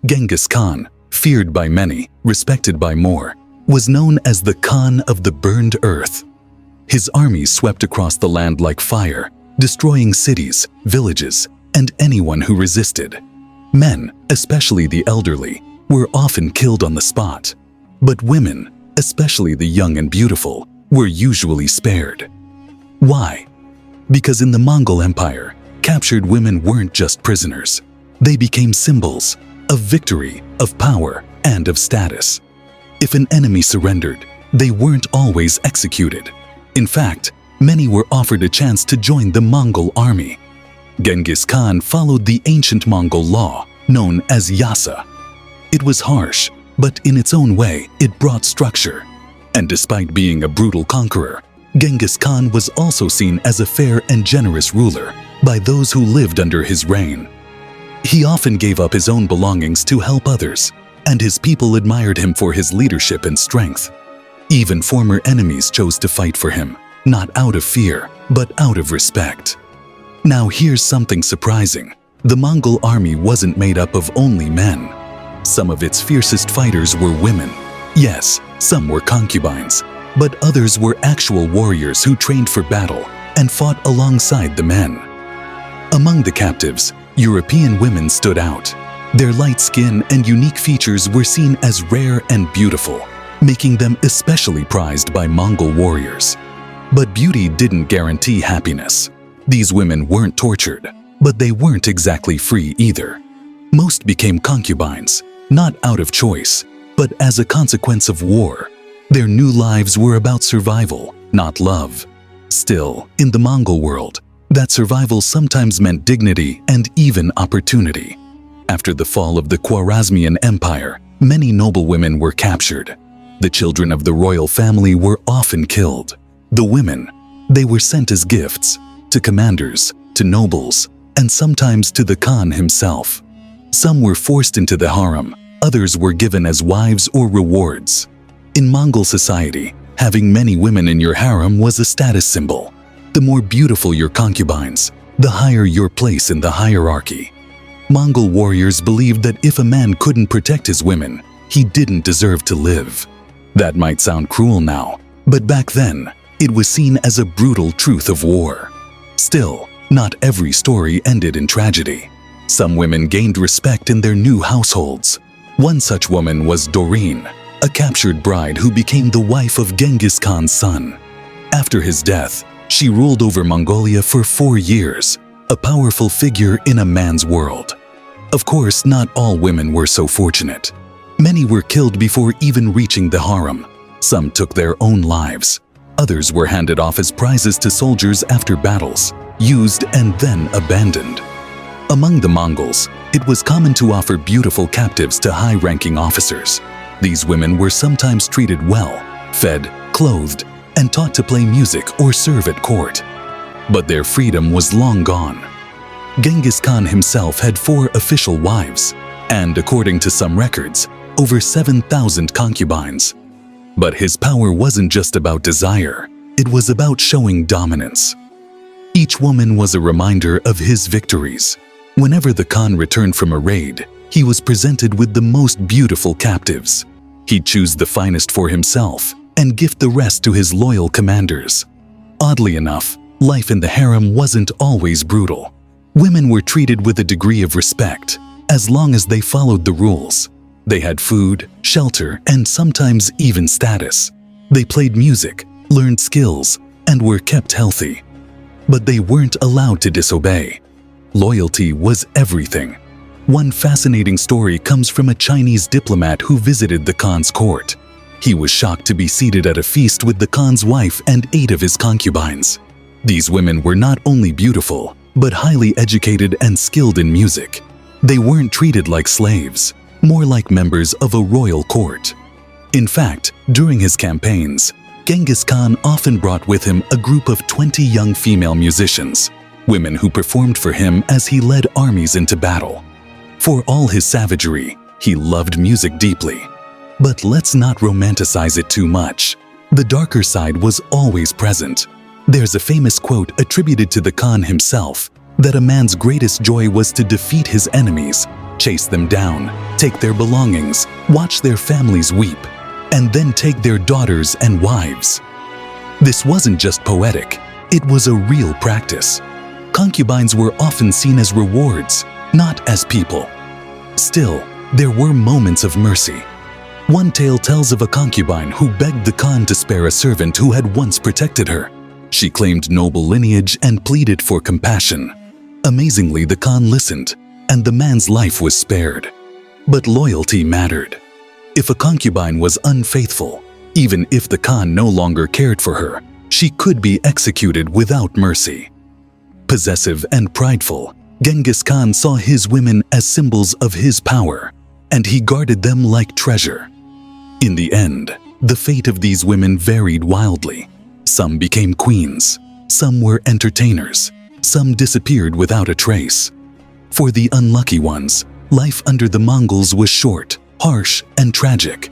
Genghis Khan, feared by many, respected by more, was known as the Khan of the burned earth. His armies swept across the land like fire, destroying cities, villages, and anyone who resisted. Men, especially the elderly, were often killed on the spot. But women, especially the young and beautiful, were usually spared. Why? Because in the Mongol Empire, captured women weren't just prisoners. They became symbols of victory, of power, and of status. If an enemy surrendered, they weren't always executed. In fact, many were offered a chance to join the Mongol army. Genghis Khan followed the ancient Mongol law, known as yasa. It was harsh, but in its own way, it brought structure. And despite being a brutal conqueror, Genghis Khan was also seen as a fair and generous ruler by those who lived under his reign. He often gave up his own belongings to help others, and his people admired him for his leadership and strength. Even former enemies chose to fight for him, not out of fear, but out of respect. Now here's something surprising. The Mongol army wasn't made up of only men. Some of its fiercest fighters were women. Yes, some were concubines, but others were actual warriors who trained for battle and fought alongside the men. Among the captives, European women stood out. Their light skin and unique features were seen as rare and beautiful, making them especially prized by Mongol warriors. But beauty didn't guarantee happiness. These women weren't tortured, but they weren't exactly free either. Most became concubines, not out of choice, but as a consequence of war. Their new lives were about survival, not love. Still, in the Mongol world, that survival sometimes meant dignity and even opportunity. After the fall of the Khwarezmian Empire, many noble women were captured. The children of the royal family were often killed. The women, they were sent as gifts to commanders, to nobles, and sometimes to the Khan himself. Some were forced into the harem, others were given as wives or rewards. In Mongol society, having many women in your harem was a status symbol. The more beautiful your concubines, the higher your place in the hierarchy. Mongol warriors believed that if a man couldn't protect his women, he didn't deserve to live. That might sound cruel now, but back then, it was seen as a brutal truth of war. Still, not every story ended in tragedy. Some women gained respect in their new households. One such woman was Doreen, a captured bride who became the wife of Genghis Khan's son. After his death, she ruled over Mongolia for 4 years, a powerful figure in a man's world. Of course, not all women were so fortunate. Many were killed before even reaching the harem. Some took their own lives. Others were handed off as prizes to soldiers after battles, used and then abandoned. Among the Mongols, it was common to offer beautiful captives to high-ranking officers. These women were sometimes treated well, fed, clothed, and taught to play music or serve at court. But their freedom was long gone. Genghis Khan himself had 4 official wives, and according to some records, over 7,000 concubines. But his power wasn't just about desire, it was about showing dominance. Each woman was a reminder of his victories. Whenever the Khan returned from a raid, he was presented with the most beautiful captives. He'd choose the finest for himself and gift the rest to his loyal commanders. Oddly enough, life in the harem wasn't always brutal. Women were treated with a degree of respect, as long as they followed the rules. They had food, shelter, and sometimes even status. They played music, learned skills, and were kept healthy. But they weren't allowed to disobey. Loyalty was everything. One fascinating story comes from a Chinese diplomat who visited the Khan's court. He was shocked to be seated at a feast with the Khan's wife and 8 of his concubines. These women were not only beautiful, but highly educated and skilled in music. They weren't treated like slaves, more like members of a royal court. In fact, during his campaigns, Genghis Khan often brought with him a group of 20 young female musicians, women who performed for him as he led armies into battle. For all his savagery, he loved music deeply. But let's not romanticize it too much. The darker side was always present. There's a famous quote attributed to the Khan himself that a man's greatest joy was to defeat his enemies chase them down, take their belongings, watch their families weep, and then take their daughters and wives. This wasn't just poetic, it was a real practice. Concubines were often seen as rewards, not as people. Still, there were moments of mercy. One tale tells of a concubine who begged the Khan to spare a servant who had once protected her. She claimed noble lineage and pleaded for compassion. Amazingly, the Khan listened, and the man's life was spared. But loyalty mattered. If a concubine was unfaithful, even if the Khan no longer cared for her, she could be executed without mercy. Possessive and prideful, Genghis Khan saw his women as symbols of his power, and he guarded them like treasure. In the end, the fate of these women varied wildly. Some became queens, some were entertainers, some disappeared without a trace. For the unlucky ones, life under the Mongols was short, harsh, and tragic.